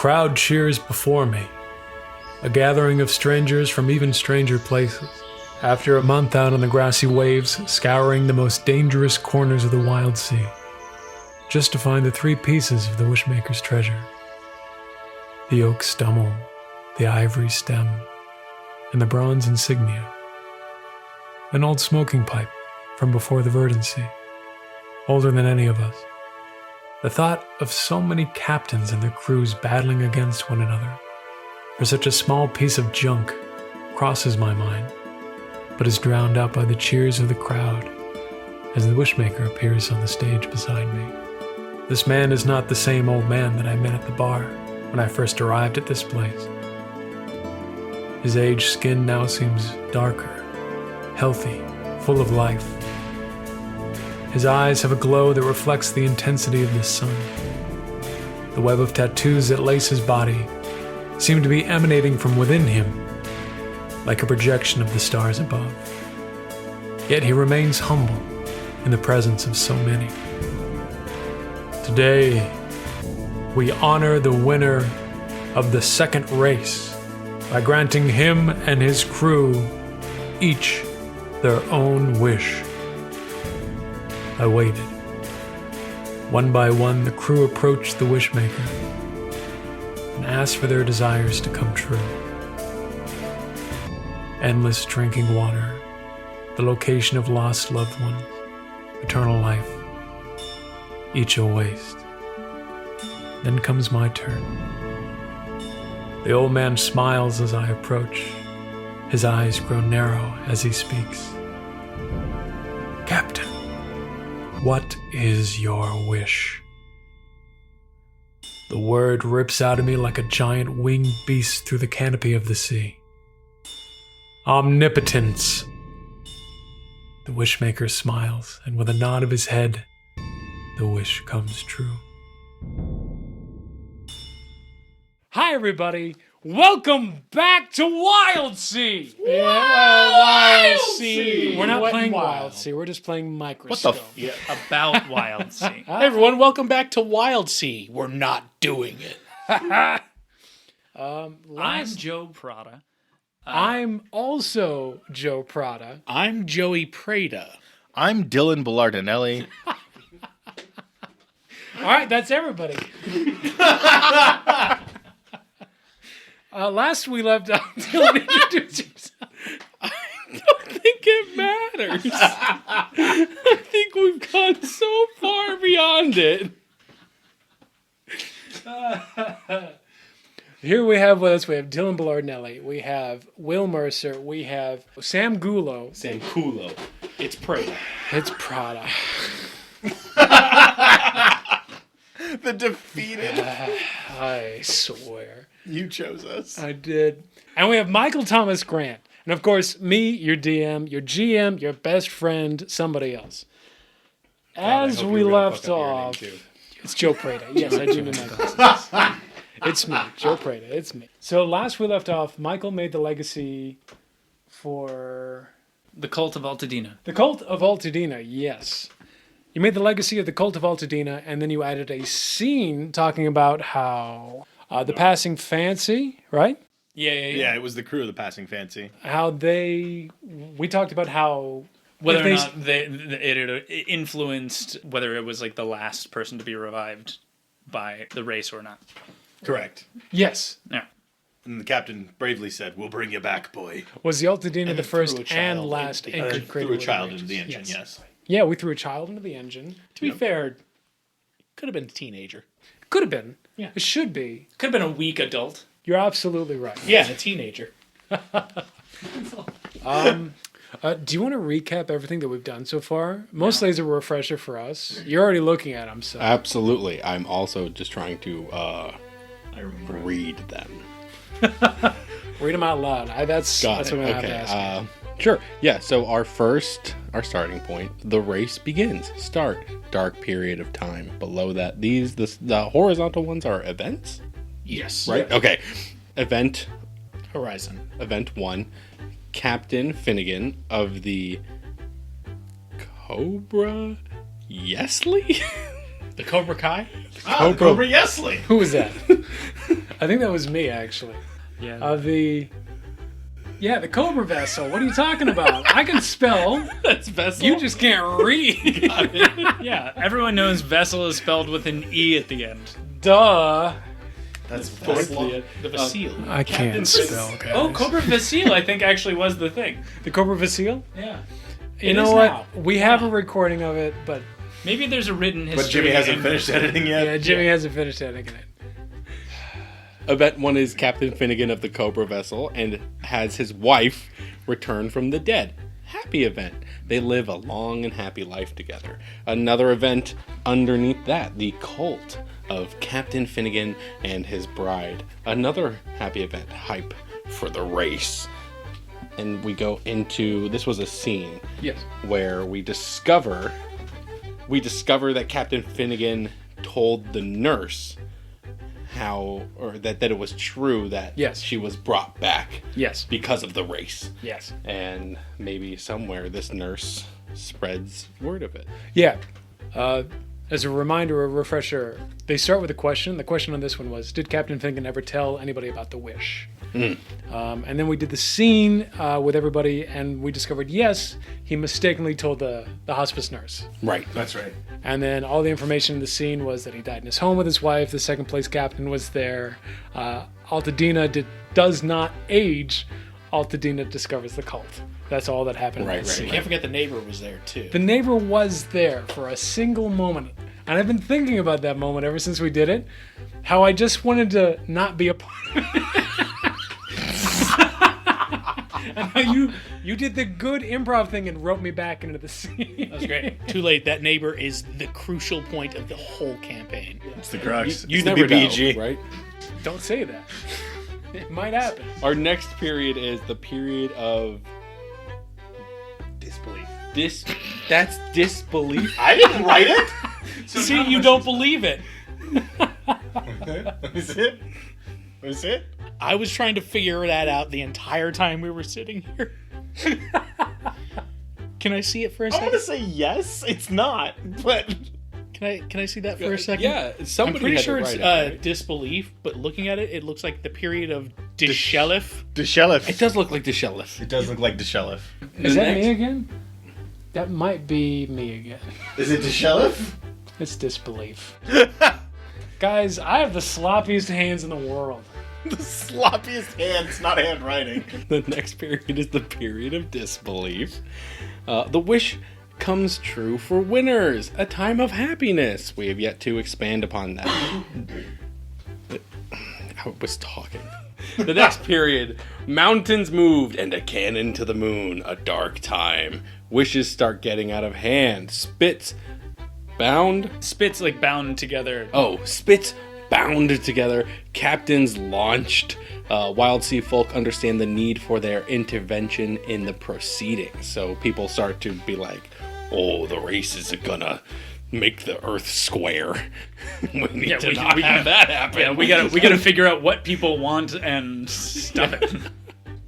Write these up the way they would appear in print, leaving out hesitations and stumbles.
crowd cheers before me, a gathering of strangers from even stranger places. After a month out on the grassy waves, scouring the most dangerous corners of the Wildsea, just to find the 3 pieces of the Wishmaker's treasure. The oak stummel, the ivory stem, and the bronze insignia. An old smoking pipe from before the verdancy, older than any of us. The thought of so many captains and their crews battling against one another for such a small piece of junk crosses my mind, but is drowned out by the cheers of the crowd as the Wishmaker appears on the stage beside me. This man is not the same old man that I met at the bar when I first arrived at this place. His aged skin now seems darker, healthy, full of life. His eyes have a glow that reflects the intensity of the sun. The web of tattoos that lace his body seem to be emanating from within him, like a projection of the stars above. Yet he remains humble in the presence of so many. Today, we honor the winner of the second race by granting him and his crew each their own wish. I waited. One by one, the crew approached the Wishmaker and asked for their desires to come true. Endless drinking water, the location of lost loved ones, eternal life, each a waste. Then comes my turn. The old man smiles as I approach. His eyes grow narrow as he speaks. Captain, what is your wish? The word rips out of me like a giant winged beast through the canopy of the sea. Omnipotence. The Wishmaker smiles, and with a nod of his head, the wish comes true. Hi, everybody. Welcome back to Wildsea. Wildsea. We're not Wet playing and Wild. Wildsea. We're just playing Microscope. What the Yeah, about Wildsea. Hey everyone, welcome back to Wildsea. We're not doing it. I'm Joe Prada. I'm also Joe Prada. I'm Joey Prada. I'm Dylan Bellardinelli. All right, that's everybody. Last we left off, Dylan, introduce yourself. I don't think it matters. I think we've gone so far beyond it. Here we have with us, we have Dylan Bellardinelli, we have Will Mercer, we have Sam Gulo. Sam Kulo. It's Prada. It's Prada. The defeated. I swear. You chose us. I did. And we have Michael Thomas Grant. And of course, me, your DM, your GM, your best friend, somebody else. As we left off, it's Joe Prada. Yes, I do need my glasses. It's me, Joe Prada. It's me. So last we left off, Michael made the legacy for The Cult of Altadena. the Cult of Altadena. Yes. You made the legacy of the Cult of Altadena, and then you added a scene talking about how the Passing Fancy, right? Yeah. Yeah, it was the crew of the Passing Fancy. How we talked about how Whether if or not it influenced whether it was like the last person to be revived by the race or not. Correct. Yes. Yeah. And the captain bravely said, "We'll bring you back, boy." Was the Altadena the then first threw a and child last into the anchored And crater? threw a with child Rangers? into the engine, yes. Yeah, we threw a child into the engine. To be fair, could have been a teenager. Could have been. Yeah. It should be. Could have been a weak adult. You're absolutely right. Yeah, a teenager. Do you want to recap everything that we've done so far? Mostly as a refresher for us. You're already looking at them, so. Absolutely. I'm also just trying to read them. Read them out loud. That's what I'm going to have to ask. Sure. Yeah, so our starting point, the race begins. Start. Dark period of time. Below that, the horizontal ones are events? Yes. Right? Okay. Event Horizon. 1. Captain Finnegan of the Cobra Yesley? The Cobra Kai? Cobra Yesley. Who was that? I think that was me, actually. Yeah. The Cobra vessel. What are you talking about? I can spell. That's vessel. You just can't read. Yeah, everyone knows vessel is spelled with an E at the end. Duh. That's The Vasile. I can't spell, guys. Oh, Cobra Vasile, I think actually was the thing. The Cobra Vasile? Yeah. You It know is what? now. We have a recording of it, but Maybe there's a written history. But Jimmy hasn't and- finished editing yet. yeah, Jimmy hasn't finished editing it. Event 1 is Captain Finnegan of the Cobra vessel and has his wife return from the dead. Happy event. They live a long and happy life together. Another event underneath that, the cult of Captain Finnegan and his bride. Another happy event, hype for the race. And we go into, this was a scene Yes. where we discover that Captain Finnegan told the nurse that it was true that Yes. she was brought back Yes. because of the race. Yes. And maybe somewhere this nurse spreads word of it. Yeah. As a reminder, a refresher, they start with a question. The question on this one was, did Captain Finnegan ever tell anybody about the wish? And then we did the scene with everybody, and we discovered, yes, he mistakenly told the hospice nurse. Right. That's right. And then all the information in the scene was that he died in his home with his wife. The second place captain was there. Altadena does not age. Altadena discovers the cult. That's all that happened. Right, in that right, scene. Can't forget the neighbor was there too. The neighbor was there for a single moment. And I've been thinking about that moment ever since we did it. How I just wanted to not be a part of it. And how you did the good improv thing and wrote me back into the scene. That was great. Too late. That neighbor is the crucial point of the whole campaign. It's the crux. You It's never the know, BBG. right? Don't say that. It might happen. Our next period is the period of Disbelief. that's disbelief. I didn't write it. See, you don't believe it. Is it? Was it? I was trying to figure that out the entire time we were sitting here. Can I see it for a I second? want to say yes. It's not, but Can I see that for a second? Yeah, somebody I'm pretty had sure to it's write it, right? disbelief, but looking at it, it looks like the period of disbelief. Deshelif. It does look like the shellif. It does look like Deshelif. Is that me again? That might be me again. Is it Deshelif? It's disbelief. Guys, I have the sloppiest hands in the world. The sloppiest hands, not handwriting. The next period is the period of disbelief. The wish comes true for winners, a time of happiness. We have yet to expand upon that. I was talking. The next period, mountains moved and a cannon to the moon, a dark time. Wishes start getting out of hand. Spits bound. Spits like bound together. Oh, spits bound together. Captains launched. Wildsea folk understand the need for their intervention in the proceedings. So people start to be like, oh, the race is gonna make the earth square. we need to not have that happen. Yeah, we gotta figure out what people want and stuff it.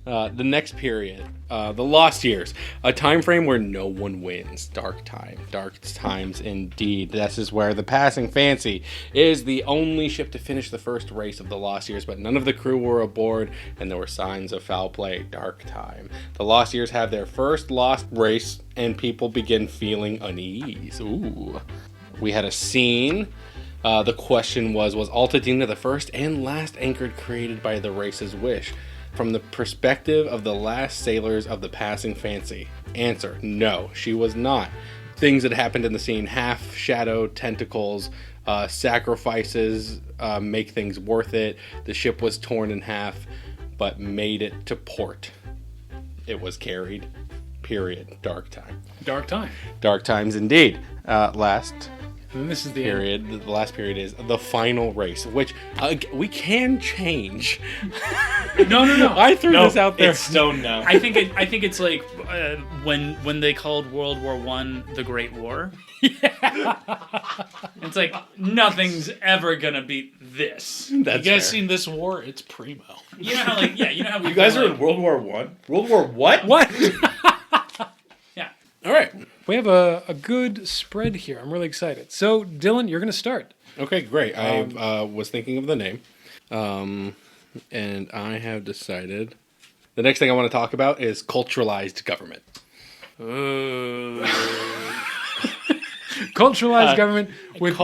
The next period, the Lost Years, a time frame where no one wins. Dark times indeed. This is where the Passing Fancy is the only ship to finish the first race of the Lost Years, but none of the crew were aboard, and there were signs of foul play. Dark time. The Lost Years have their first lost race, and people begin feeling unease. Ooh. We had a scene. The question was Altadena the first and last anchored created by the race's wish? From the perspective of the last sailors of the Passing Fancy. Answer, no, she was not. Things that happened in the scene, half shadow, tentacles, sacrifices make things worth it. The ship was torn in half, but made it to port. It was carried. Period. Dark time. Dark time. Dark times indeed. Last And this is the end. period. The last period is the final race, which we can change. No. I threw this out there. It's stone now. I think it's like when they called World War I the Great War. Yeah. It's like nothing's ever gonna beat this. That's You guys fair. seen this war? It's primo. You know how you know how we You guys are in World War One. World War what? What? yeah. All right. We have a good spread here. I'm really excited. So, Dylan, you're going to start. Okay, great. I was thinking of the name. And I have decided the next thing I want to talk about is culturalized government. Ooh. Culturalized government with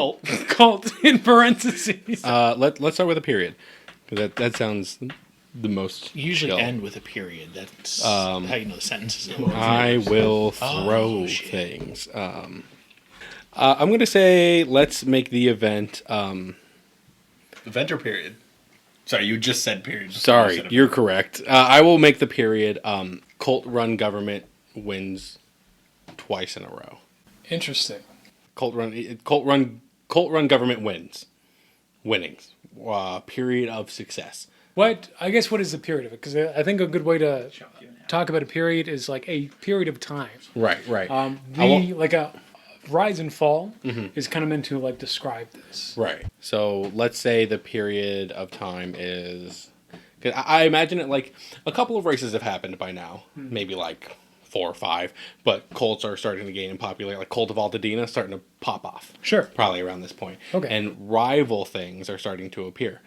cult in parentheses. Let's start with a period. 'Cause that sounds the most You usually chill. end with a period. That's how you know the sentence is over. I will throw things. I'm going to say let's make the event. Event or period? Sorry, you just said period. Sorry, you're correct. I will make the period. Cult-run government wins twice in a row. Interesting. Cult-run government wins. Winnings. Period of success. What is the period of it? Because I think a good way to talk about a period is like a period of time. Right. Like a rise and fall is kind of meant to like describe this. Right. So let's say the period of time is. 'Cause I imagine it like a couple of races have happened by now, maybe like 4 or 5, but cults are starting to gain in popularity. Like Cult of Altadena starting to pop off. Sure. Probably around this point. Okay. And rival things are starting to appear.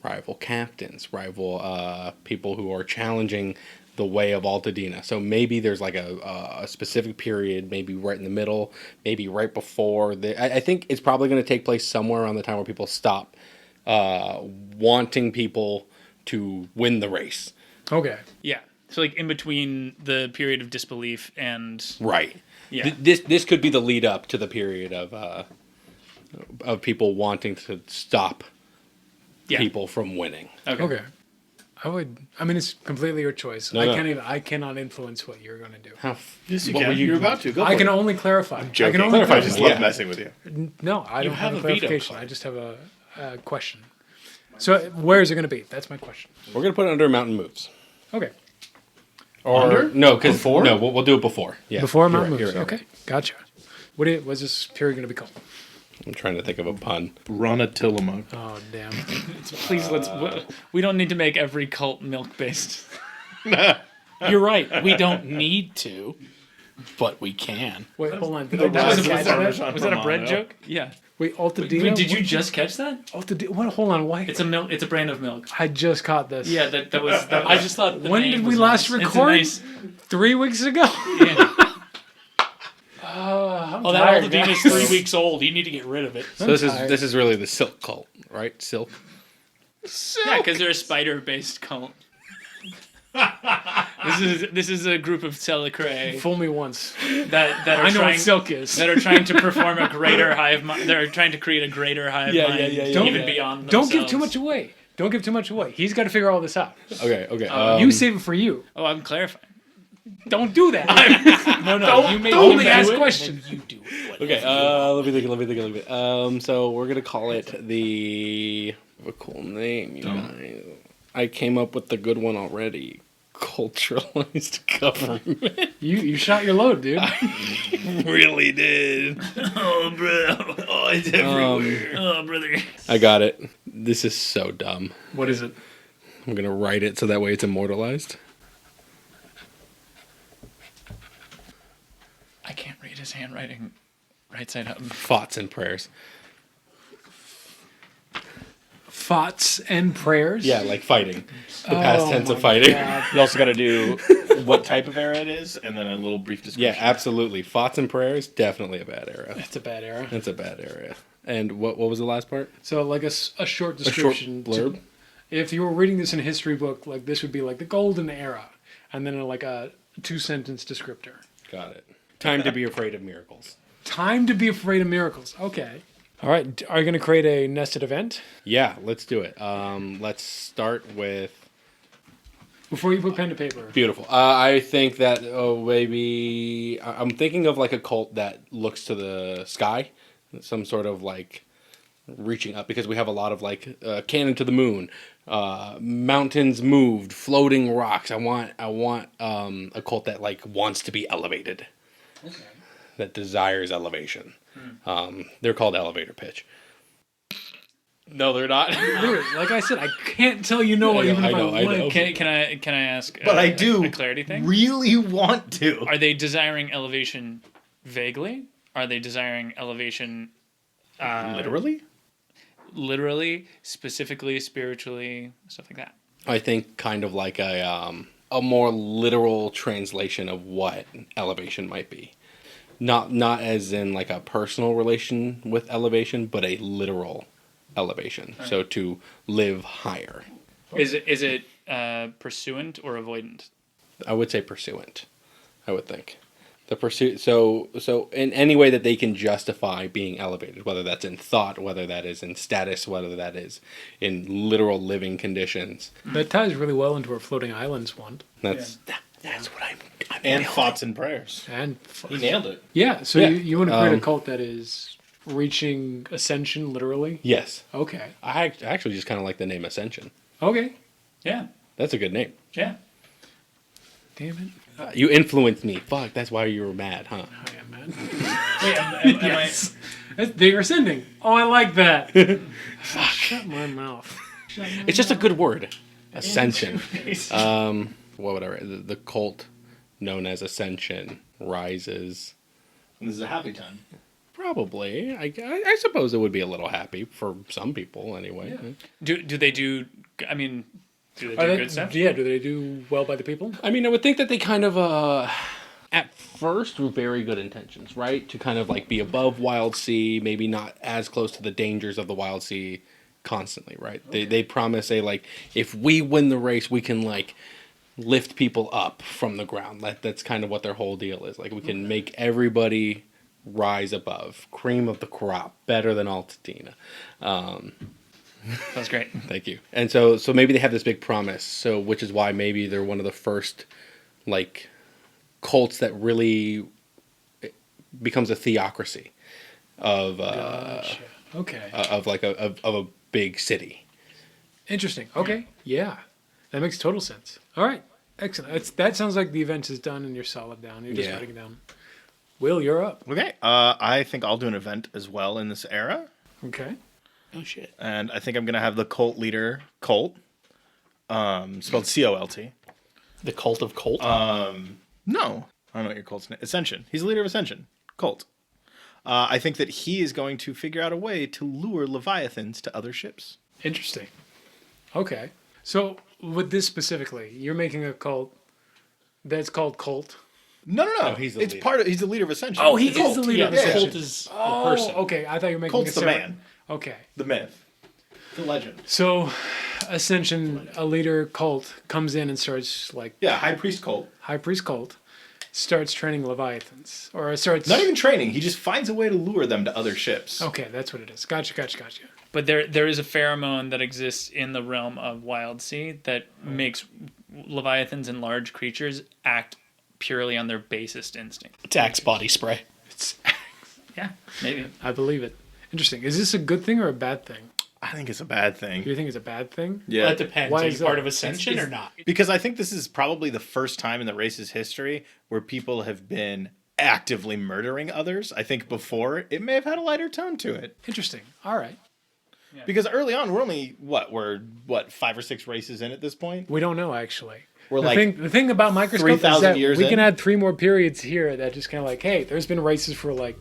Rival captains, rival people who are challenging the way of Altadena. So maybe there's like a specific period, maybe right in the middle, maybe right before. I think it's probably going to take place somewhere around the time where people stop wanting people to win the race. Okay. Yeah. So like in between the period of disbelief and Right. Yeah. This could be the lead up to the period of people wanting to stop people from winning. Okay. I mean, it's completely your choice. No. I cannot influence what you're going to do. Yes, you What can. were you You're doing? about to. Go I for can it. only clarify. Joking. I can only I clarify. just love messing with you. No, I don't have have a a veto clarification. card. I just have a question. So where is it going to be? That's my question. We're going to put it under mountain moves. Okay. Under? No, because Before? No, we'll do it before. Yeah, Before you're Mount right, moves. you're right. Okay. Gotcha. What's this period going to be called? I'm trying to think of a pun. Run a Tillamook. Oh, damn. please we don't need to make every cult milk based. You're right. We don't need to, but we can. Wait, hold on. Did The I just rise of catch that? Parmesan Was that a bread Romano. joke? Yeah. Wait, Altadena? Wait, did you just catch that? Altadena? What? Hold on. Why? It's a brand of milk. I just caught this. Yeah, that was. I just thought. When did we last record? 3 weeks ago? Yeah. Oh, that tired, Altadena is guys. 3 weeks old. You need to get rid of it. So this tired. is really the silk cult, right? Silk. Yeah, because they're a spider-based cult. This is a group of Telecrae Fool me once. that are I know trying what silk is. that are trying to perform a greater hive mind. They're trying to create a greater hive mind, even beyond. Don't give themselves. too much away. Don't give too much away. He's got to figure all this out. Okay. You save it for you. Oh, I'm clarifying. Don't do that. No. You made Don't me ask do it. questions. You do it. Okay. Let me think a little bit. So we're gonna call it the a cool name, you guys. I came up with the good one already. Culturalized government. You shot your load, dude. Really did. Oh, bro. Oh, it's everywhere. Oh, brother. I got it. This is so dumb. What is it? I'm gonna write it so that way it's immortalized. I can't read his handwriting right side up. Thoughts and prayers. Thoughts and prayers? Yeah, like fighting. The past tense of fighting. You also got to do what type of era it is, and then a little brief Yeah, description. absolutely. Thoughts and prayers, definitely a bad era. It's a bad era. That's a bad era. And what was the last part? So, like a short A short description. blurb? If you were reading this in a history book, like this would be like the golden era. And then like a 2-sentence descriptor. Got it. Time to be afraid of miracles. Time to be afraid of miracles. Okay. All right. Are you going to create a nested event? Yeah, let's do it. Let's start with... Before you put pen to paper. Beautiful. I think that maybe... I'm thinking of like a cult that looks to the sky. Some sort of like reaching up, because we have a lot of like cannon to the moon, mountains moved, floating rocks. I want a cult that like wants to be elevated. Okay. That desires elevation. They're called elevator pitch. No, they're not. Dude, like I said, I can't tell you no I know, even if I know, I I want. know. Can I ask? But I do a clarity thing. really want to. Are they desiring elevation vaguely? Are they desiring elevation? Literally? literally, specifically, spiritually, stuff like that. I think kind of like a more literal translation of what elevation might be. Not as in like a personal relation with elevation, but a literal elevation. Right. So to live higher. Is it pursuant or avoidant? I would say pursuant. I would think the pursuit. So in any way that they can justify being elevated, whether that's in thought, whether that is in status, whether that is in literal living conditions. That ties really well into our floating islands one. That's what I'm and thoughts and prayers. And he nailed it. Yeah. So you want to create a cult that is reaching ascension, literally? Yes. Okay. I actually just kind of like the name Ascension. Okay. Yeah. That's a good name. Yeah. Damn it. You influenced me. Fuck, that's why you were mad, huh? I am mad. Wait, Yes. They're ascending. Oh, I like that. Shut my mouth. It's just a good word. Ascension. What would I write? The cult known as Ascension rises. This is a happy time. Probably. I suppose it would be a little happy for some people anyway. Yeah. Do they do? I mean, do they do good stuff? Yeah. Do they do well by the people? I mean, I would think that they kind of at first with very good intentions, right? To kind of like be above Wildsea, maybe not as close to the dangers of the Wildsea constantly, right? Okay. They promise if we win the race, we can like lift people up from the ground. That's kind of what their whole deal is. Like we can make everybody rise above, cream of the crop, better than Altatina. That's great. Thank you. And so maybe they have this big promise. So which is why maybe they're one of the first like cults that really becomes a theocracy of Gotcha. Okay. of like of a big city. Interesting. Okay. Yeah. That makes total sense. All right. Excellent. That sounds like the event is done and you're solid down. You're just writing it down. Will, you're up. Okay. I think I'll do an event as well in this era. Okay. Oh shit. And I think I'm gonna have the cult leader Colt. Spelled C-O-L-T. The cult of Colt? No. I don't know what your cult's name. Ascension. He's the leader of Ascension. Colt. I think that he is going to figure out a way to lure Leviathans to other ships. Interesting. Okay. So with this specifically, you're making a cult that's called Cult. No. He's the it's leader. He's the leader of Ascension. Oh, he is the leader of Ascension. Colt is the person. Okay. I thought you were making Colt's a the separate... man. Okay. The myth. The legend. So Ascension, a leader cult, comes in and starts like... Yeah, High Priest Colt. High Priest Cult starts training Leviathans. Or starts... Not even training. He just finds a way to lure them to other ships. Okay, that's what it is. Gotcha. But there is a pheromone that exists in the realm of Wildsea that makes Leviathans and large creatures act purely on their basest instinct. It's Axe body spray. Yeah, maybe. I believe it. Interesting. Is this a good thing or a bad thing? I think it's a bad thing. Do you think it's a bad thing? Yeah. Well, that depends. Why Are is you part that? of Ascension or not? Because I think this is probably the first time in the race's history where people have been actively murdering others. I think before, it may have had a lighter tone to it. Interesting. All right. Yeah. Because early on, we're only, we're 5 or 6 races in at this point? We don't know, actually. We're the thing about Microscope 3,000 is that years we can in? add 3 more periods here that just kind of like, hey, there's been races for like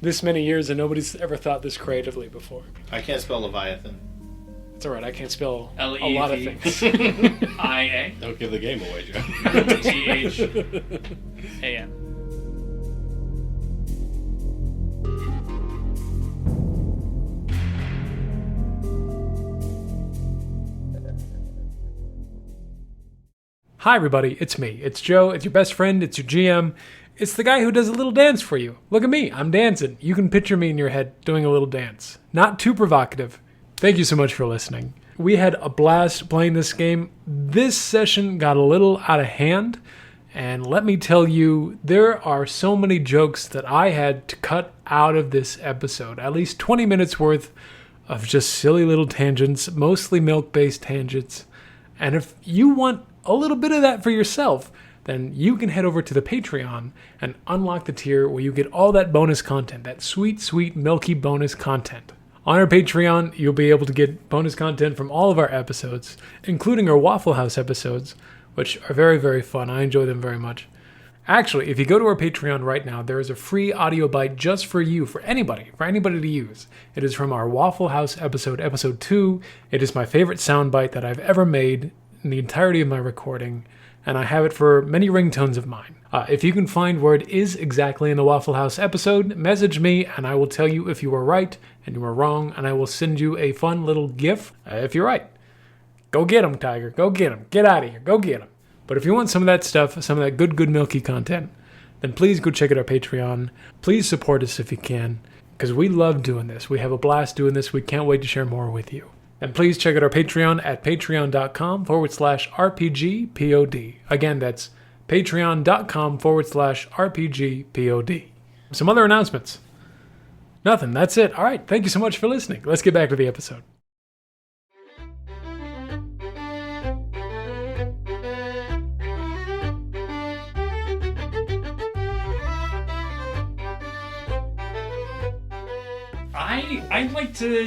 this many years and nobody's ever thought this creatively before. I can't spell Leviathan. It's all right. I can't spell L-E-V. a lot of things. I-A. Don't give the game away, Joe. T-H-A-N. Hi, everybody. It's me. It's Joe. It's your best friend. It's your GM. It's the guy who does a little dance for you. Look at me. I'm dancing. You can picture me in your head doing a little dance. Not too provocative. Thank you so much for listening. We had a blast playing this game. This session got a little out of hand. And let me tell you, there are so many jokes that I had to cut out of this episode. At least 20 minutes worth of just silly little tangents, mostly milk-based tangents. And if you want a little bit of that for yourself, then you can head over to the Patreon and unlock the tier where you get all that bonus content, that sweet, sweet, milky bonus content. On our Patreon, you'll be able to get bonus content from all of our episodes, including our Waffle House episodes, which are very, very fun. I enjoy them very much. Actually, if you go to our Patreon right now, there is a free audio bite just for you, for anybody to use. It is from our Waffle House episode 2. It is my favorite soundbite that I've ever made in the entirety of my recording, and I have it for many ringtones of mine. If you can find where it is exactly in the Waffle House episode, message me, and I will tell you if you were right and you were wrong, and I will send you a fun little GIF if you're right. Go get him, Tiger. Go get him. Get out of here. Go get him. But if you want some of that stuff, some of that good milky content, then please go check out our Patreon. Please support us if you can, because we love doing this. We have a blast doing this. We can't wait to share more with you. And please check out our Patreon at patreon.com/RPGPOD. Again, that's patreon.com/RPGPOD. Some other announcements. Nothing. That's it. All right. Thank you so much for listening. Let's get back to the episode.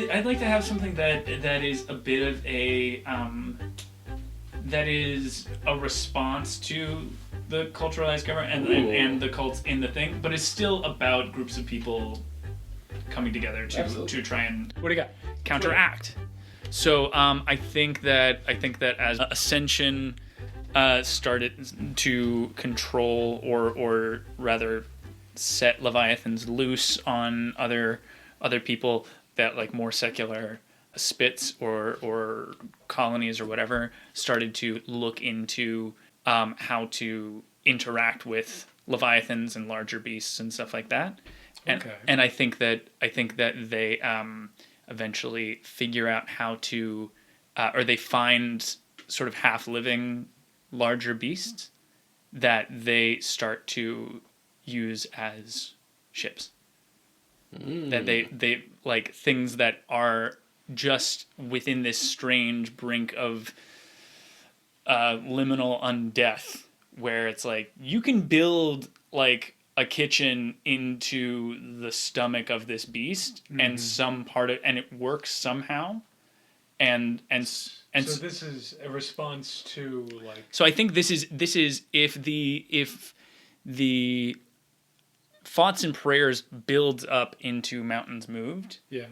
I'd like to have something that is a bit of a that is a response to the culturalized government and the cults in the thing, but it's still about groups of people coming together to try and What do you got? counteract. So I think that as Ascension started to control or rather set Leviathans loose on other people, that like more secular spits or colonies or whatever started to look into how to interact with Leviathans and larger beasts and stuff like that. And I think that they eventually figure out how to or they find sort of half living larger beasts that they start to use as ships. That they like things that are just within this strange brink of liminal undeath, where it's like you can build like a kitchen into the stomach of this beast, and some part of and it works somehow, and so this is a response to like. So I think this is if the Thoughts and Prayers builds up into Mountains Moved. Yeah.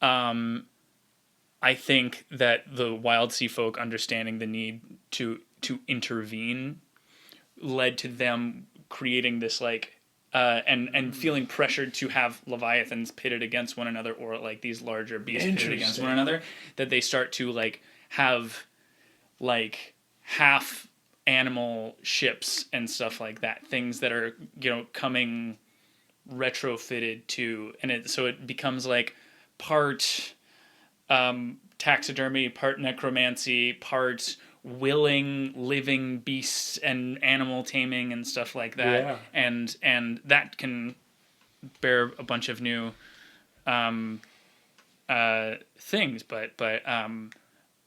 I think that the Wildsea folk understanding the need to intervene led to them creating this like and feeling pressured to have Leviathans pitted against one another, or like these larger beasts pitted against one another, that they start to like have like half animal ships and stuff like that, things that are, you know, coming retrofitted to, and it becomes like part taxidermy, part necromancy, part willing living beasts and animal taming and stuff like that. And that can bear a bunch of new things, but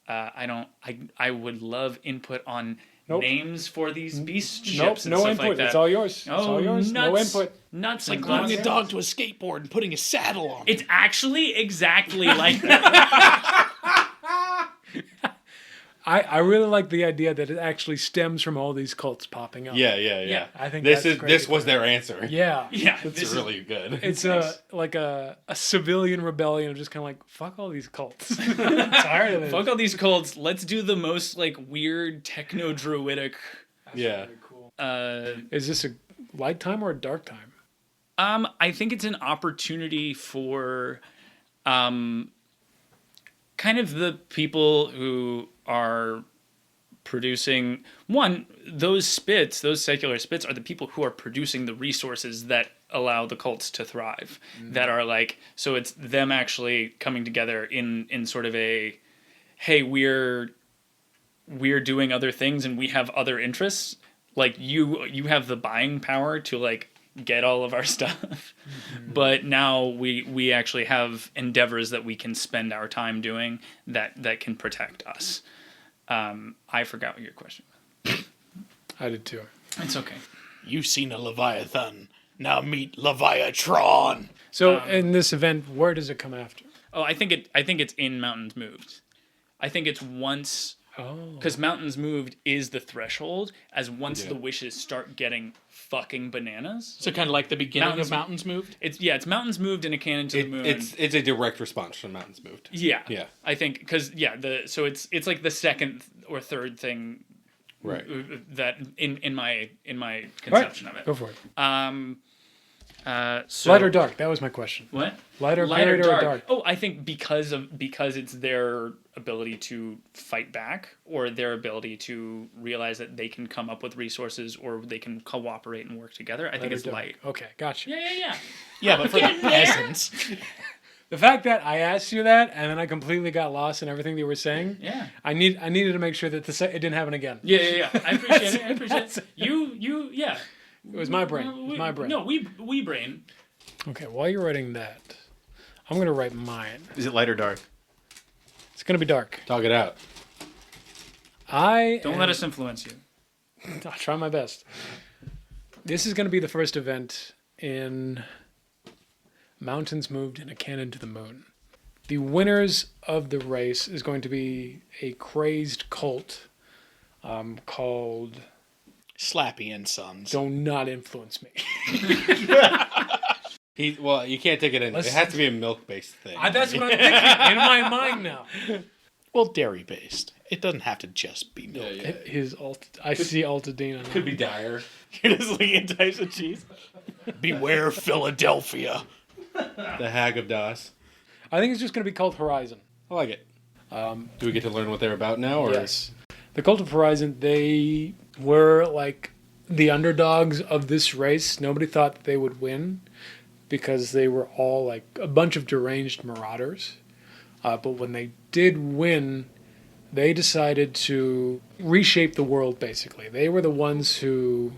I would love input on names for these beast ships and no stuff input. like that. It's all yours. It's all yours. Nuts, No input. Nuts. Like gluing a dog to a skateboard and putting a saddle on. It's actually exactly like that. I really like the idea that it actually stems from all these cults popping up. Yeah. I think this was their answer. Yeah. Yeah, It's really good. It's like a civilian rebellion of just kind of like, fuck all these cults. I'm tired of it. Fuck all these cults. Let's do the most like weird techno druidic. Yeah. Cool. Uh, Is this a light time or a dark time? I think it's an opportunity for, kind of the people who are producing those secular spits are the people who are producing the resources that allow the cults to thrive, that are like, so it's them actually coming together in sort of a, hey, we're doing other things and we have other interests, like you have the buying power to like get all of our stuff, but now we actually have endeavors that we can spend our time doing that can protect us. I forgot what your question was. I did too. It's okay. You've seen a Leviathan. Now meet Leviatron. So in this event, where does it come after? Oh, I think it's in Mountains Moved. I think it's once Oh. Because mountains moved is the threshold. As once the wishes start getting fucking bananas, So kind of like the beginning Mountains- of Mountains Moved. it's mountains moved in a cannon to the moon. It's a direct response to Mountains Moved. Yeah. Yeah. I think because so it's like the second or third thing Right. that in my conception of it. Go for it. So, Light or dark? That was my question. What? Light or Light or period dark? or dark? Oh, I think because it's their ability to fight back, or their ability to realize that they can come up with resources, or they can cooperate and work together. I think Light or it's dark? light. Okay, gotcha. Yeah. Yeah, but for the peasants. The fact that I asked you that and then I completely got lost in everything they were saying. Yeah. I needed to make sure that it didn't happen again. Yeah. I appreciate it. I appreciate it. You. Yeah. It was my brain. It was my brain. No, we brain. Okay, while you're writing that, I'm gonna write mine. Is it light or dark? It's gonna be dark. Talk it out. Don't let us influence you. I'll try my best. This is gonna be the first event in Mountains Moved in a Cannon to the Moon. The winners of the race is going to be a crazed cult called Slappy and Sons. Do Not Influence Me. You can't take it in. It has to be a milk-based thing. That's what I'm thinking in my mind now. Well, dairy based. It doesn't have to just be milk. I see Altadena now. Could be dire. You're just looking at types of cheese. Beware Philadelphia. The Hag of Das. I think it's just going to be called Horizon. I like it. Do we get to learn what they're about now? Or? Yes. The Cult of Horizon, they were like the underdogs of this race. Nobody thought that they would win because they were all like a bunch of deranged marauders. But when they did win, they decided to reshape the world, basically. They were the ones who...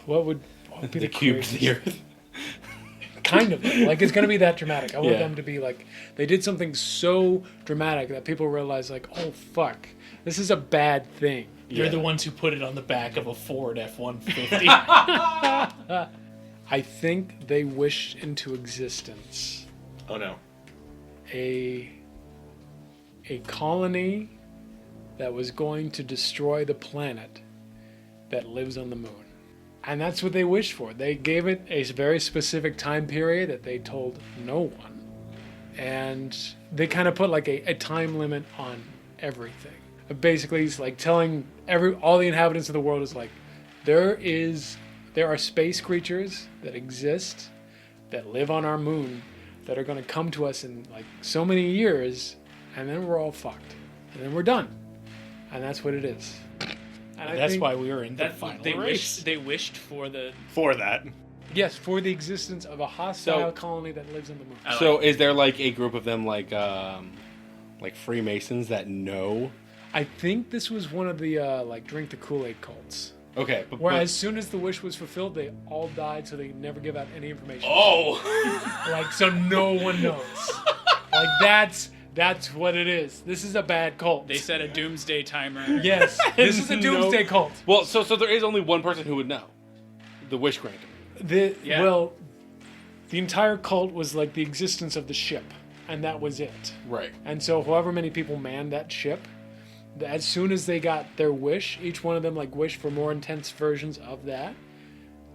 What would be They the cubed craziest- the earth. Kind of. Like, it's going to be that dramatic. I want Yeah. them to be like... They did something so dramatic that people realize, like, oh, fuck. This is a bad thing. You're the ones who put it on the back of a Ford F-150. I think they wished into existence Oh no. a colony that was going to destroy the planet that lives on the moon. And that's what they wished for. They gave it a very specific time period that they told no one. And they kind of put like a time limit on everything. Basically, it's like telling all the inhabitants of the world is like, there are space creatures that exist that live on our moon that are going to come to us in like so many years, and then we're all fucked, and then we're done, and that's what it is. And I That's think- why we were in the That final they race. wished for the. For that. Yes, for the existence of a hostile So- colony that lives on the moon. So is there like a group of them like Freemasons that know? I think this was one of the like drink the Kool-Aid cults. Okay, but, Where as soon as the wish was fulfilled, they all died, so they never give out any information. oh, Like, so no one knows. Like, that's what it is. This is a bad cult. They set a doomsday timer. Yes, this is a doomsday cult. well, so there is only one person who would know, the wish granter. Yeah. Well, the entire cult was like the existence of the ship, and that was it. Right. And so however many people manned that ship, as soon as they got their wish, each one of them like wished for more intense versions of that,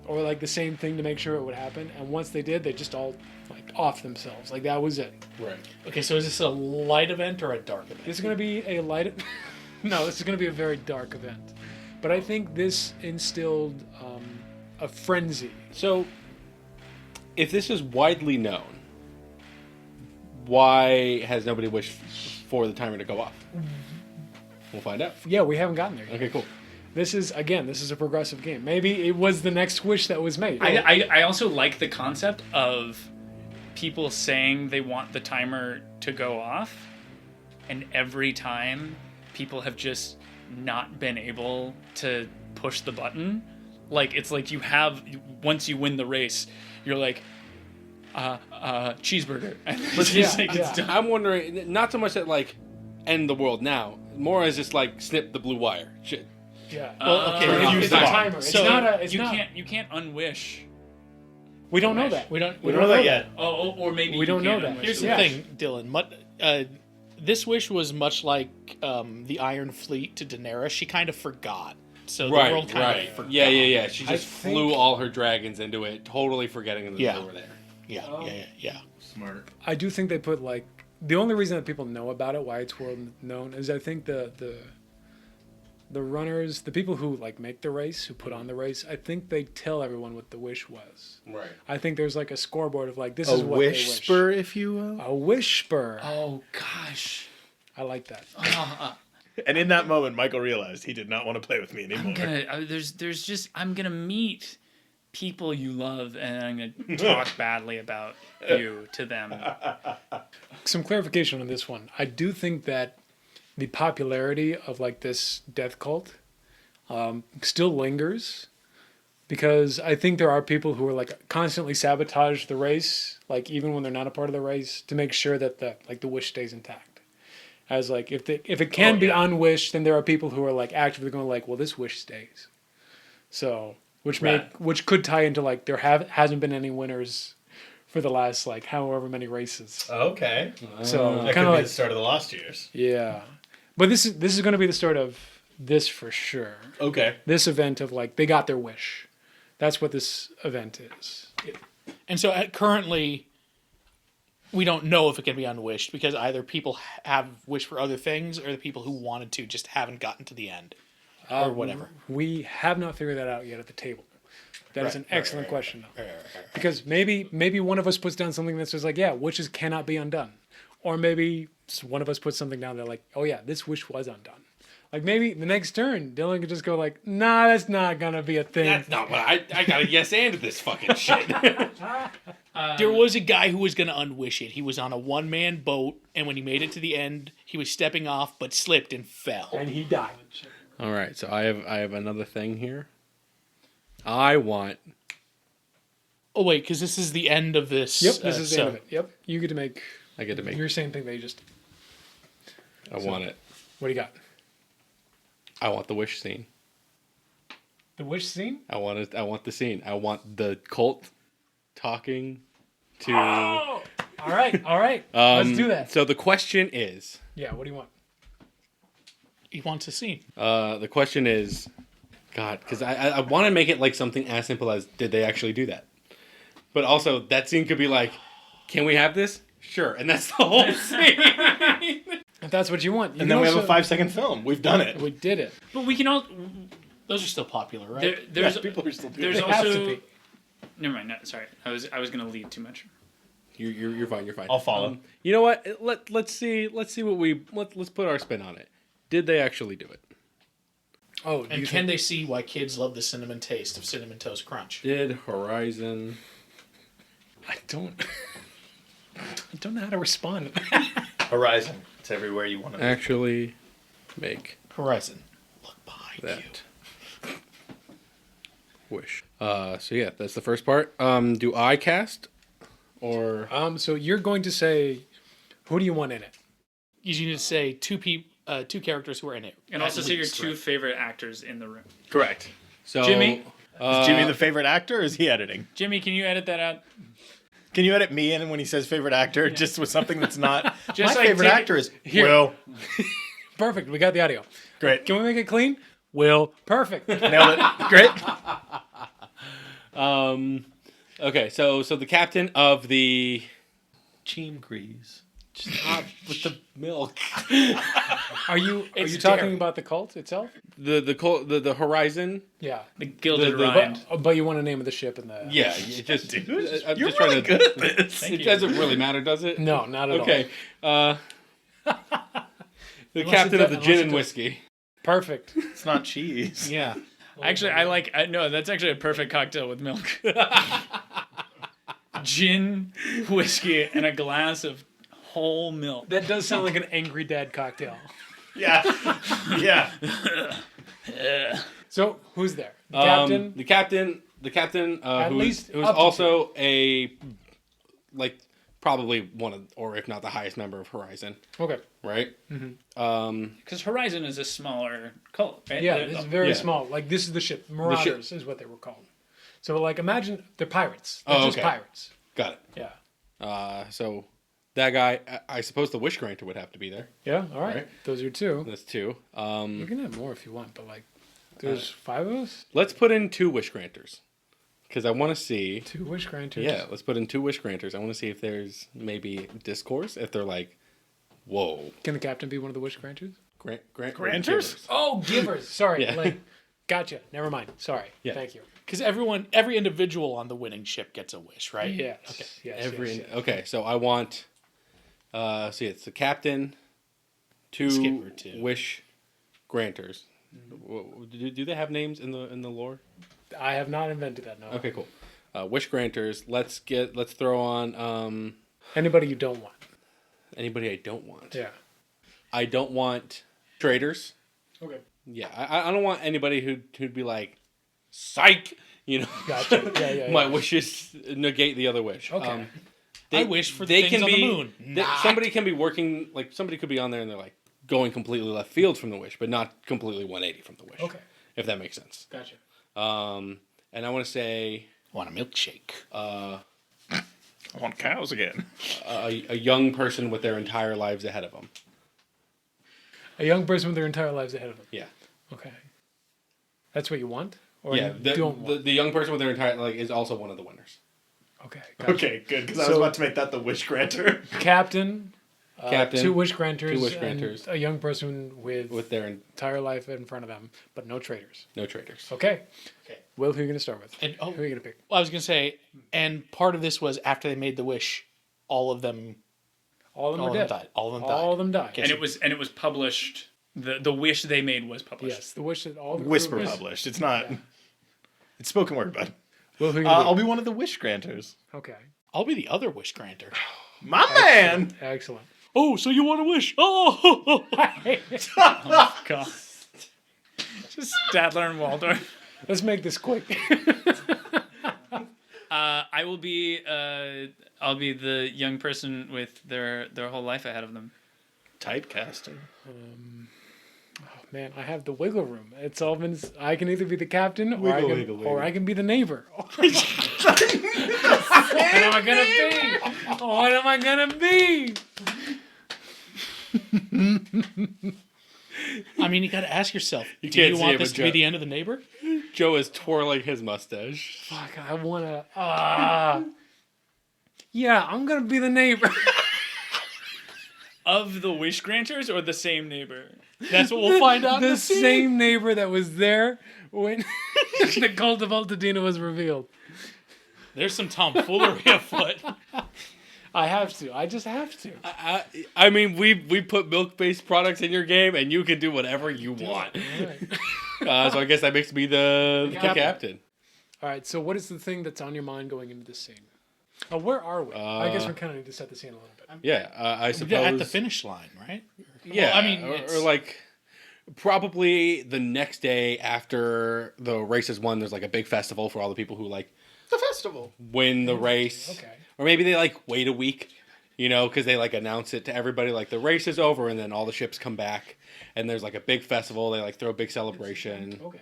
or like the same thing to make sure it would happen. And once they did, they just all like off themselves. Like that was it. Right. Okay, so is this a light event or a dark event? This is going to be a light. No, this is going to be a very dark event. But I think this instilled a frenzy. So, if this is widely known, why has nobody wished for the timer to go off? We'll find out. Yeah, we haven't gotten there yet. Okay, cool. This is a progressive game. Maybe it was the next wish that was made. I also like the concept of people saying they want the timer to go off, and every time people have just not been able to push the button. Like, it's like once you win the race, you're like, cheeseburger. And it's Yeah, just like, it's yeah. done. I'm wondering, not so much that like end the world now, more as just like snip the blue wire. Shit. Yeah. Well, okay, It's use a the bar. timer. It's So not a. It's you not. can't unwish. We don't know that. We don't We don't know that yet. Oh, or maybe We don't you know can that. unwish Here's the the Yeah. wish. thing, Dylan. This wish was much like the Iron Fleet to Daenerys. She kind of forgot. So the Right, world kind right. of forgot. Yeah. She just think- flew all her dragons into it, totally forgetting that they were there. Yeah. Smart. I do think they put like the only reason that people know about it, why it's world known, is I think the runners, the people who like make the race, who put on the race, I think they tell everyone what the wish was. Right. I think there's like a scoreboard of like this A is what wish they wish. spur, if you will. A wish spur. Oh gosh. I like that. And in that moment, Michael realized he did not want to play with me anymore. I'm gonna meet people you love, and I'm gonna talk badly about you to them. Some clarification on this one. I do think that the popularity of like this death cult still lingers, because I think there are people who are like constantly sabotage the race, like even when they're not a part of the race, to make sure that the wish stays intact. As like if it can be unwished, then there are people who are like actively going like, well, this wish stays. So which could tie into like there hasn't been any winners for the last like however many races. Okay. So That kind could of be like the start of the Lost Years. yeah, but this is going to be the start of this for sure. Okay. This event of like they got their wish. That's what this event is. And so currently, we don't know if it can be unwished because either people have wished for other things or the people who wanted to just haven't gotten to the end or whatever. We have not figured that out yet at the table. That is an excellent question, though. Because maybe one of us puts down something that says like, yeah, wishes cannot be undone, or maybe one of us puts something down that like, oh yeah, this wish was undone. Like maybe the next turn, Dylan could just go like, nah, that's not gonna be a thing. That's not what I got a yes and to this fucking shit. There was a guy who was going to unwish it. He was on a one-man boat, and when he made it to the end, he was stepping off but slipped and fell. And he died. All right, so I have another thing here. I want. Oh wait, because this is the end of this. Yep, this is the end of it. Yep, you get to make I get to make. your same thing that you just. I want it. What do you got? I want the wish scene. The wish scene? I want it. I want the scene. I want the cult talking to. Oh! All right. Let's do that. So the question is. Yeah, what do you want? He wants a scene. The question is, God, because I want to make it like something as simple as did they actually do that, but also that scene could be like, can we have this? Sure, and that's the whole scene. If that's what you want. You And can then we have a also- 5-second film. We've done it. We did it. But we can all. Those are still popular, right? There's Yes, people are still doing there's it. They have to also. be. Never mind. No, sorry. I was gonna lead too much. You're fine. You're fine. I'll follow. You know what? Let's see what let's put our spin on it. Did they actually do it? Oh, do And you can think- they see why kids love the cinnamon taste of Cinnamon Toast Crunch? Did Horizon? I don't know how to respond. Horizon. It's everywhere you want to be. Actually make Horizon, look behind you. that wish. So yeah, that's the first part. Do I cast or So you're going to say, who do you want in it? You need to say two characters who are in it. And at also say your least, two right? favorite actors in the room. Correct. so Jimmy? Is Jimmy the favorite actor, or is he editing? Jimmy, can you edit that out? Can you edit me in when he says favorite actor, just with something that's not? Just My like favorite take- actor is Here. Will. Perfect. We got the audio. Great. Can we make it clean? Will. Perfect. Nailed it. Great. Okay, so the captain of the Cheam Grease. with the milk. Are you It's talking dairy. about the cult itself? The Horizon. Yeah. The Gilded The- Rind. But you want to name of the ship and the... Yeah, you just Dude, I'm you're just really trying good to. at this. It doesn't really matter, does it? No, not at all. Okay. The Unless captain it of the does- gin unless and it does- whiskey. Perfect. It's not cheese. Yeah. Actually, no, that's actually a perfect cocktail with milk. Gin, whiskey, and a glass of whole milk. That does sound like an angry dad cocktail. Yeah. Yeah. So, who's there? The captain? The captain. At least who's up to also a probably one of, or if not the highest member of Horizon, Okay. right? Because Horizon is a smaller cult, right? Yeah, this is very Yeah. small. Like, this is the ship. Marauders is what they were called. So, like, imagine they're pirates. They're Oh, just okay. pirates. Got it. Yeah. So That guy, I suppose the wish granter would have to be there. Yeah, all right. Right. Those are 2. That's 2. You can have more if you want, but like, there's 5 of us? Let's put in 2 wish granters. Because I want to see... 2 wish granters? Yeah, let's put in 2 wish granters. I want to see if there's maybe discourse. If they're like, whoa. Can the captain be one of the wish granters? Granters? Oh, givers. Sorry. Yeah. Like, gotcha. Never mind. Sorry. Yeah. Thank you. Because every individual on the winning ship gets a wish, right? Yes. Okay. Yes, yes. Okay, so I want... see, it's the captain, 2 Skipper, 2. wish granters. Do they have names in the lore? I have not invented that, no. Okay, cool. Wish granters. Let's throw on Anybody you don't want. anybody I don't want. Yeah. I don't want traders. Okay. Yeah, I don't want anybody who'd be like, psych. You know, Gotcha. Yeah. my wishes negate the other wish. Okay. I wish for the things on the moon. Somebody can be working, like somebody could be on there and they're like going completely left field from the wish, but not completely 180 from the wish. Okay. If that makes sense. Gotcha. And I want to say Want a milkshake? I want cows again. a young person with their entire lives ahead of them. A young person with their entire lives ahead of them. Yeah. Okay. That's what you want? Or Yeah. you don't want? The young person with their entire is also one of the winners. Okay. Gotcha. Okay, good, because I was about to make that the wish granter. Captain. Captain, 2 wish granters. 2 wish and granters. a young person with their entire life in front of them, but no traitors. no traders. Okay. Okay. Will, who are you going to start with? And Who are you going to pick? well, I was gonna say, and part of this was after they made the wish, all of them All of them All are of them dead. died. All of them All died. of them died. Okay. And it was published. The wish they made was published. Yes, the wish that all the crew Whisper was- published. It's not. It's spoken word, bud. Will, who are you going I'll to be one of the wish granters. Okay. I'll be the other wish granter. My man! Excellent. Oh, so you want a wish? Oh, God. Just Stadler and Waldorf. Let's make this quick. I will be. I'll be the young person with their whole life ahead of them. Typecasting. Man, I have the wiggle room. It's all been. I can either be the captain or Wiggle, or I can be the neighbor. What am I gonna be? What am I gonna be? I mean, you got to ask yourself: do can't you see want it, this but to be Joe- the end of the neighbor? Joe is twirling his mustache. Fuck, I wanna. Yeah, I'm gonna be the neighbor. Of the wish granters or the same neighbor? That's what we'll find out. in The scene. same neighbor that was there when the cult of Altadena was revealed. There's some tomfoolery afoot. I have to. I just have to. I mean, we put milk-based products in your game, and you can do whatever you want. All right. So I guess that makes me the captain. captain. All right. So, what is the thing that's on your mind going into this scene? Oh, where are we? I guess we kind of need to set the scene a little bit. Yeah, I suppose. At the finish line, right? Yeah, Well, I mean, or it's- like probably the next day after the race is won, there's like a big festival for all the people who like The festival. win the race. Okay. Or maybe they like wait a week, you know, because they like announce it to everybody like the race is over, and then all the ships come back, and there's like a big festival. They like throw a big celebration, Okay.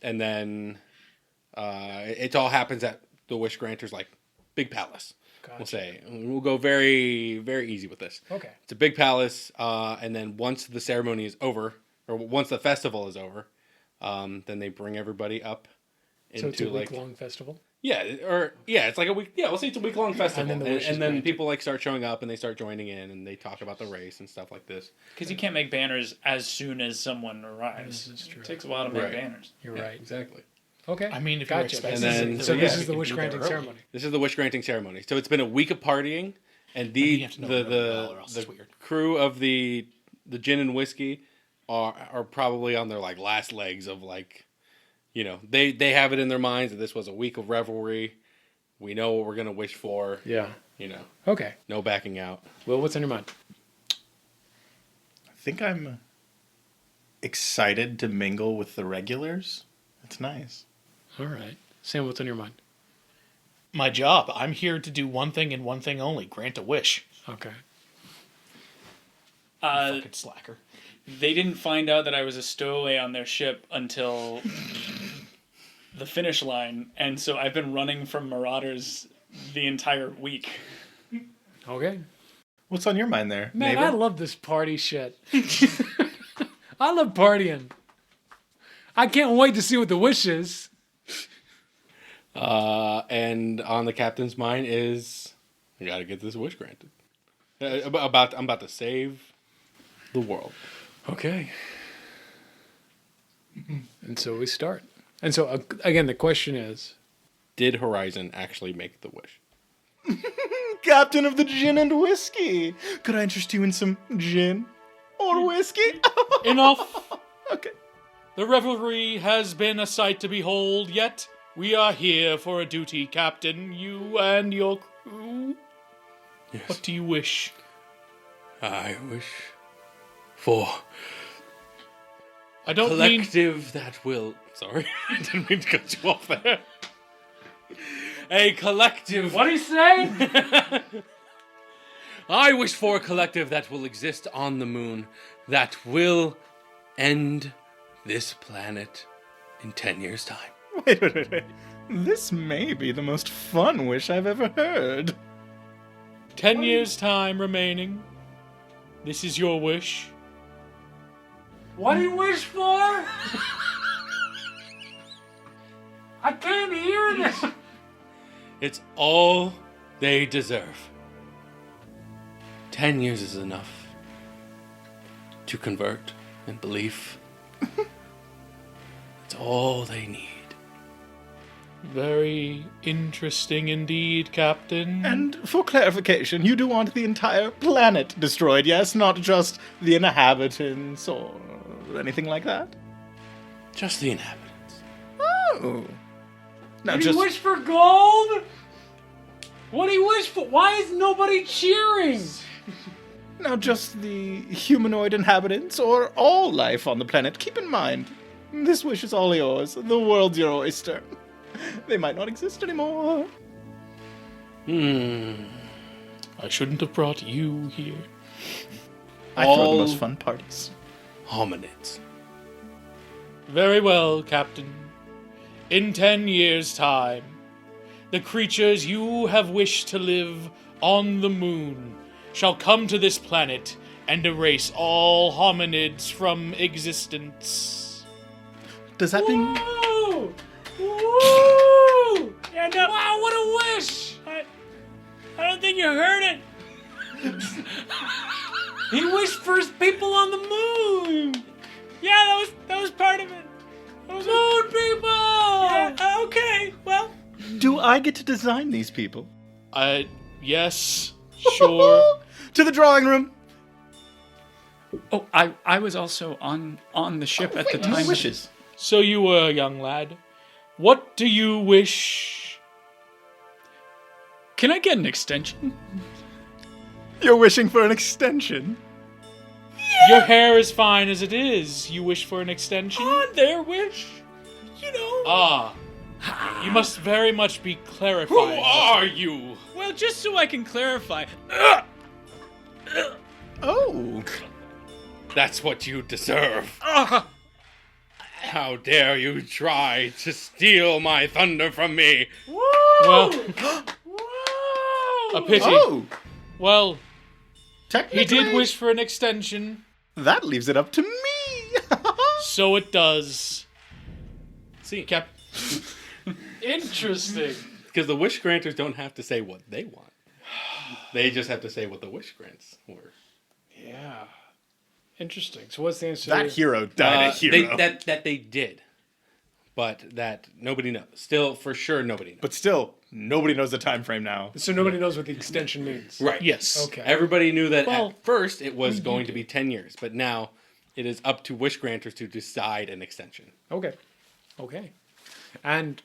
and then it all happens at the Wish Granter's like big palace. We'll Gotcha. say we'll go very very easy with this. Okay. It's a big palace, and then once the ceremony is over, or once the festival is over, then they bring everybody up So it's into a like week-long festival. it's like a week. Yeah, we'll say it's a week long festival, then the wish is and then granted. people like start showing up and they start joining in and they talk about the race and stuff like this. Because you can't make banners as soon as someone arrives. That's true. It takes a while to make Right. banners. You're Yeah, right. exactly. Okay. I mean, if you're gotcha. expecting And then- So yeah, this we is the can wish be granting there early. ceremony. This is the wish granting ceremony. So it's been a week of partying, and you have to know it really well, or else the it's weird. crew of the gin and whiskey are probably on their like last legs of like, you know, they have it in their minds that this was a week of revelry. We know what we're gonna wish for. Yeah. You know, Okay. no backing out. Well, what's on your mind? I think I'm excited to mingle with the regulars. It's nice. All right. Sam, what's on your mind? My job. I'm here to do one thing and one thing only: grant a wish. Okay. Fucking slacker. They didn't find out that I was a stowaway on their ship until the finish line, and so I've been running from marauders the entire week. Okay. What's on your mind there, Man, neighbor? I love this party shit. I love partying. I can't wait to see what the wish is. And on the captain's mind is, I gotta get this wish granted. I'm about to save the world. Okay. And so we start. And so, again, the question is... Did Horizon actually make the wish? Captain of the gin and whiskey. Could I interest you in some gin or whiskey? Enough. Okay. The revelry has been a sight to behold, yet we are here for a duty, Captain. You and your crew. Yes. What do you wish? I wish for I don't mean... collective that will... Sorry, I didn't mean to cut you off there. A collective... What do you say? I wish for a collective that will exist on the moon, that will end this planet in 10 years' time. Wait. This may be the most fun wish I've ever heard. 10 years' time remaining. This is your wish. What do you wish for? I can't hear this. It's all they deserve. 10 years is enough to convert and believe. That's all they need. Very interesting indeed, Captain. And for clarification, you do want the entire planet destroyed, yes? Not just the inhabitants or anything like that? Just the inhabitants. Oh. Now Do just... you wish for gold? What do you wish for? Why is nobody cheering? Now just the humanoid inhabitants or all life on the planet. Keep in mind, this wish is all yours. The world's your oyster. They might not exist anymore. I shouldn't have brought you here. I throw All- the most fun parties. Hominids. Very well, Captain. In 10 years' time, the creatures you have wished to live on the moon shall come to this planet and erase all hominids from existence. Does that mean... Woo! Woo! Yeah, no. Wow, what a wish! I don't think you heard it. He wished for people on the moon. Yeah, that was part of it. Moon people. Okay, well. Do I get to design these people? Yes, sure. To the drawing room. Oh, I was also on the ship at the Wait, time. no wishes. So you were, young lad. What do you wish? Can I get an extension? You're wishing for an extension? Your hair is fine as it is. You wish for an extension? On their wish, you know. Ah. You must very much be clarified. Who are you? Well, just so I can clarify. Oh. That's what you deserve. How dare you try to steal my thunder from me? Well, a pity. Oh. Well, Technically, he did wish for an extension, That leaves it up to me. so it does. See, Interesting. because the wish granters don't have to say what they want. They just have to say what the wish grants were. Yeah. Interesting. So what's the answer? That hero died a hero. That they did, but that nobody knows. Still, for sure, nobody knows. But still, nobody knows the time frame now. So nobody knows what the extension means. Right. Yes. Okay. Everybody knew that Well, at first it was going to be 10 years, but now it is up to wish granters to decide an extension. Okay. Okay. And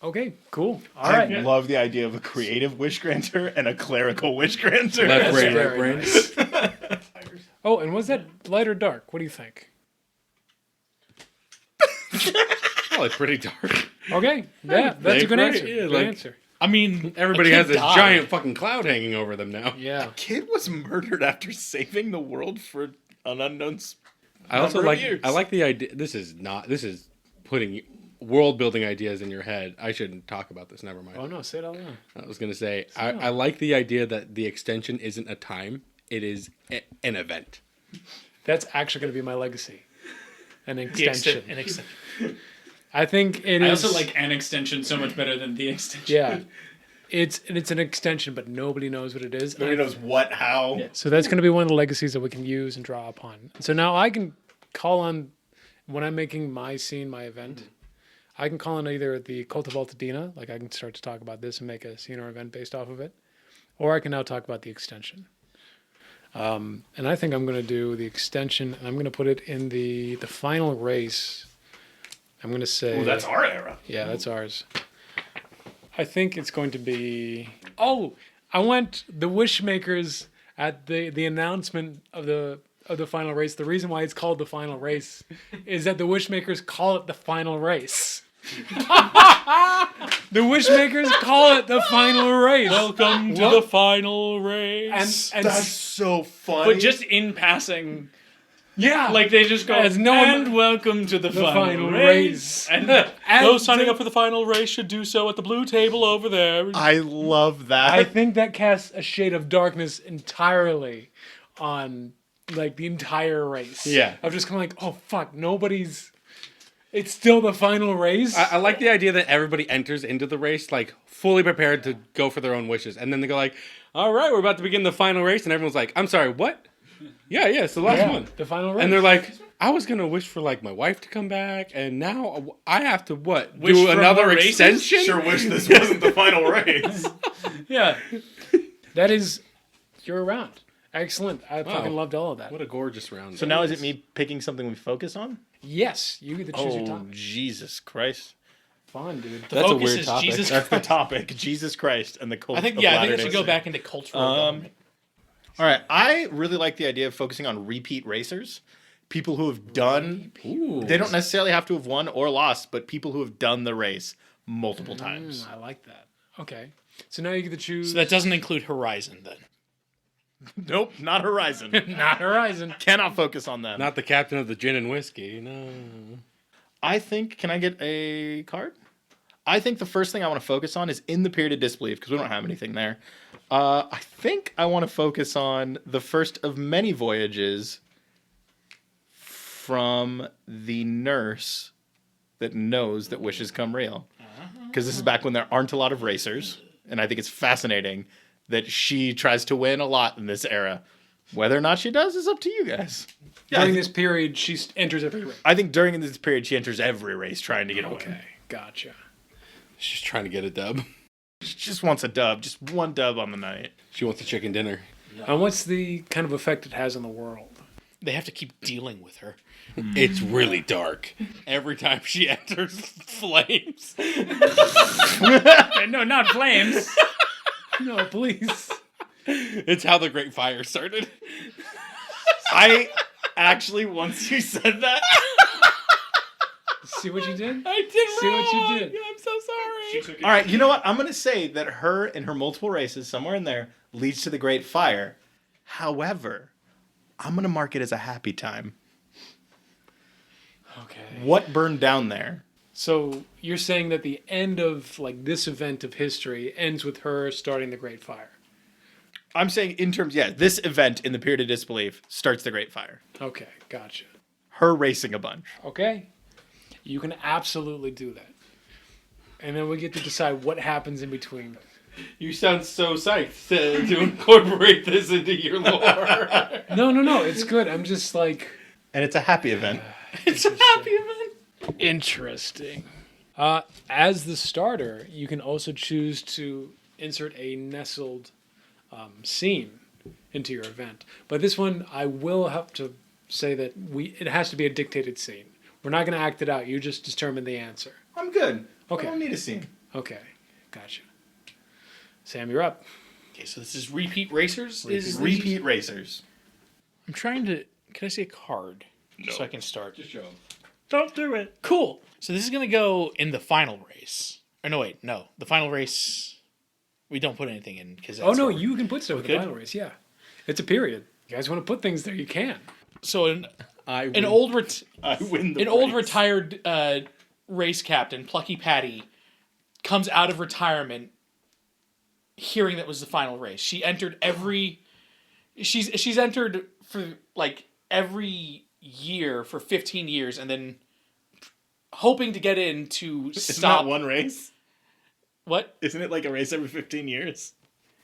okay, cool. All I right. love the idea of a creative wish granter and a clerical wish granter. Left brain, right very brain. nice. Oh, and was that light or dark? What do you think? Probably pretty dark. Okay. Yeah, that's a good Right, answer. yeah, Good like- answer. I mean, Everybody a has kid this died. giant fucking cloud hanging over them now. Yeah. Kid was murdered after saving the world for an unknown I also number of like years. I like the idea. This is putting world building ideas in your head. I shouldn't talk about this. Never mind. Oh no, say it out loud. I was going to say, I like the idea that the extension isn't a time, it is an event. That's actually going to be my legacy. An extension. An extension. I think it I is. also like an extension so much better than the extension. Yeah. It's an extension, but nobody knows what it is. Nobody knows what, how. Yeah. So that's going to be one of the legacies that we can use and draw upon. So now I can call on, when I'm making my scene, my event, I can call on either the Cult of Altadena, like I can start to talk about this and make a scene or event based off of it, or I can now talk about the extension. And I think I'm going to do the extension, and I'm going to put it in the final race. I'm going to say... Oh, that's our era. Yeah, that's ours. I think it's going to be... Oh, I want the Wishmakers at the announcement of the final race. The reason why it's called the final race is that the Wishmakers call it the final race. The Wishmakers call it the final race. Welcome to the final race. And That's so funny. But just in passing, yeah, like they just go, As no one- and welcome to the final race. And Those signing up for the final race should do so at the blue table over there. I love that. I think that casts a shade of darkness entirely on like the entire race. Yeah. Of just kind of like, oh fuck, nobody's. It's still the final race. I like the idea that everybody enters into the race like fully prepared to go for their own wishes, and then they go like, "All right, we're about to begin the final race," and everyone's like, "I'm sorry, what?" Yeah, it's the last one. The final race. And they're like, "I was gonna wish for like my wife to come back, and now I have to what? Wish Do for another more races? extension?" sure wish this wasn't the final race. Yeah. that is, you're around. Excellent. I fucking loved all of that. What a gorgeous round! So now is it me picking something we focus on? Yes, you get to choose your Oh, topic. Jesus Christ. Fun, dude. The That's a focus weird is topic. Jesus That's the Christ. topic. Jesus Christ and the cult I think of it Latter-day should go Saints. back into cultural government. All right. I really like the idea of focusing on repeat racers. People who have done... They don't necessarily have to have won or lost, but people who have done the race multiple times. I like that. Okay. So now you get to choose. So that doesn't include Horizon then. Nope, not Horizon. not Horizon. Cannot focus on them. Not the captain of the gin and whiskey. No. I think... Can I get a card? I think the first thing I want to focus on is in the period of disbelief, because we don't have anything there. I think I want to focus on the first of many voyages from the nurse that knows that wishes come real. Because this is back when there aren't a lot of racers, and I think it's fascinating that she tries to win a lot in this era. Whether or not she does is up to you guys. Yeah, During this period, she enters every race. I think during this period she enters every race trying to get a win. Okay, gotcha. She's trying to get a dub. She just wants a dub, just one dub on the night. She wants a chicken dinner. And what's the kind of effect it has on the world? They have to keep dealing with her. It's really dark. Every time she enters, flames. No, not flames. No, please. It's how the Great Fire started. I actually, once you said that, See what you did? I did See what you did? I'm so sorry. all right, you know what? I'm going to say that her and her multiple races, somewhere in there, leads to the Great Fire. However, I'm going to mark it as a happy time. Okay. What burned down there? So you're saying that the end of like this event of history ends with her starting the Great Fire. I'm saying in terms, this event in the period of disbelief starts the Great Fire. Okay, gotcha. Her racing a bunch. Okay. You can absolutely do that. And then we get to decide what happens in between. You sound so psyched to incorporate this into your lore. No. It's good. I'm just like... And it's a happy event. It's a happy event. Interesting. As the starter, you can also choose to insert a nestled scene into your event. But this one, I will have to say that it has to be a dictated scene. We're not going to act it out. You just determine the answer. I'm good. Okay. I don't need a scene. Okay, gotcha. Sam, you're up. Okay, so this is repeat racers? Repeat racers. I'm trying to... Can I see a card? No. So I can start. Just show 'em. Don't do it. Cool. So this is going to go in the final race. Or no, wait. No. The final race... We don't put anything in because Oh, no, you can put stuff in the could? final race, yeah. It's a period. You guys want to put things there, you can. So an I old I win the an old race. retired race captain, Plucky Patty, comes out of retirement hearing that was the final race. She entered she's entered for like every year for 15 years and then hoping to get in to It's stop not one race. What? Isn't it like a race every 15 years?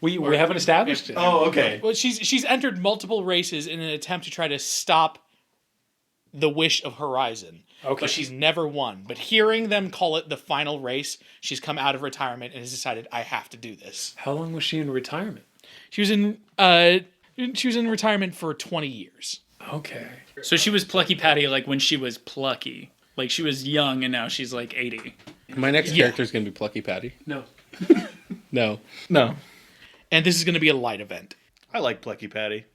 We haven't established it. Oh, okay. Well, she's entered multiple races in an attempt to try to stop the wish of Horizon. Okay. But she's never won. But hearing them call it the final race, she's come out of retirement and has decided, I have to do this. How long was she in retirement? She was in retirement for 20 years. Okay. So she was Plucky Patty like when she was plucky. Like she was young and now she's like 80. My next character is going to be Plucky Patty. No. No. No. And this is going to be a light event. I like Plucky Patty.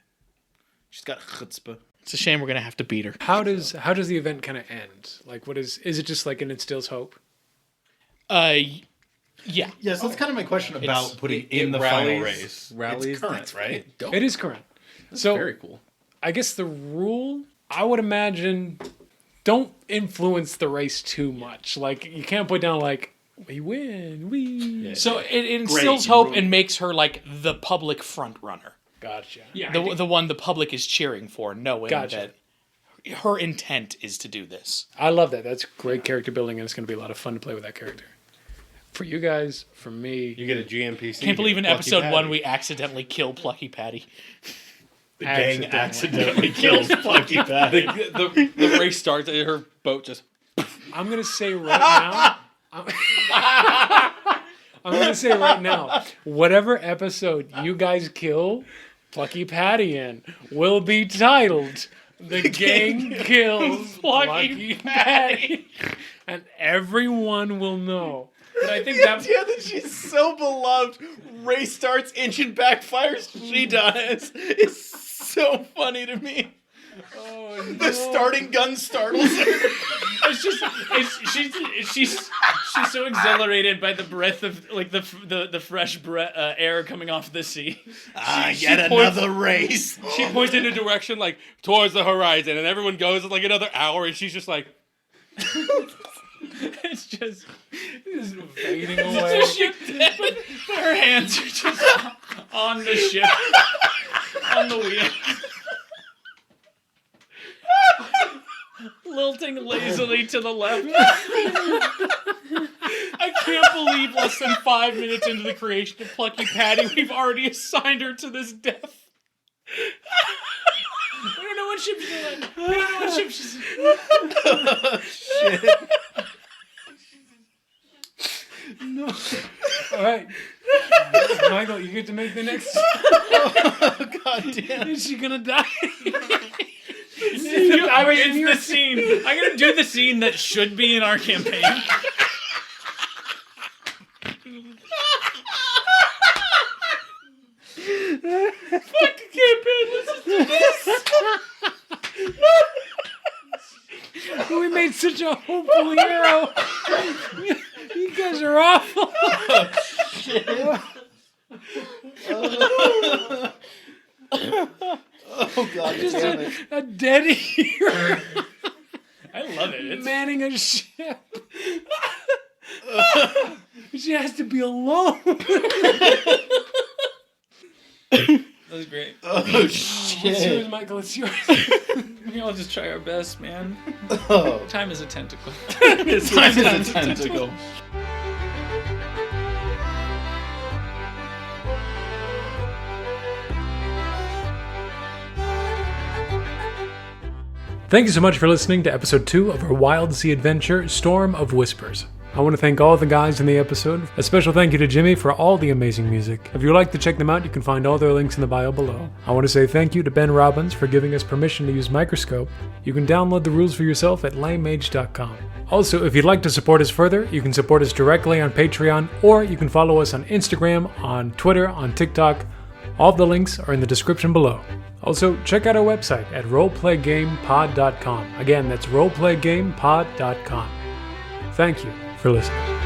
She's got chutzpah. It's a shame we're going to have to beat her. How does the event kind of end? Like, what is it just like an instills hope? Yeah. Yes, that's kind of my question about putting in the final race. Rallies. It's current, right? It is current. So Very cool. I guess the rule, I would imagine, don't influence the race too much. Like, you can't put down like, we win, we. So it instills hope and makes her like the public front runner. Gotcha. Yeah. The one the public is cheering for, knowing Gotcha. that her intent is to do this. I love that. That's great character building, and it's going to be a lot of fun to play with that character. For you guys, for me, You get a GMPC. Can't believe in Plucky episode Patty. 1 we accidentally kill Plucky Patty. The gang accidentally kills Plucky Patty. the race starts and her boat just. I'm going to say right now. I'm going to say right now, whatever episode you guys kill Plucky Patty in will be titled "The Gang Kills Plucky Patty," and everyone will know. But I think The that idea that she's so beloved, race starts, engine backfires, she dies, is so funny to me. The starting gun startles her. It's just she's so exhilarated by the breath of like the fresh air coming off the sea. Yet another race. She points in a direction like towards the horizon, and everyone goes like another hour, and she's just like. It's just fading away. but her hands are just on the ship, on the wheel, lilting lazily to the left. I can't believe less than 5 minutes into the creation of Plucky Patty, we've already assigned her to this death. We don't know what ship she's in. We don't know what ship she's in. Shit. All right, Michael, you get to make the next. God damn. Is she gonna die? It's It's the scene. I'm gonna do the scene that should be in our campaign. Fuck the campaign, let's just do this! We made such a hopeful hero. You guys are awful. Oh, God damn it. A dead hero I love it. It's manning a ship. She has to be alone. that was great. Oh, It's yours, shit. Michael. It's yours. We all just try our best, man. Oh. Time is a tentacle. It's time to the tentacle. Thank you so much for listening to episode 2 of our Wildsea adventure, Storm of Whispers. I want to thank all the guys in the episode. A special thank you to Jimmy for all the amazing music. If you'd like to check them out, you can find all their links in the bio below. I want to say thank you to Ben Robbins for giving us permission to use Microscope. You can download the rules for yourself at lamemage.com. Also, if you'd like to support us further, you can support us directly on Patreon, or you can follow us on Instagram, on Twitter, on TikTok. All of the links are in the description below. Also, check out our website at roleplaygamepod.com. Again, that's roleplaygamepod.com. Thank you for listening.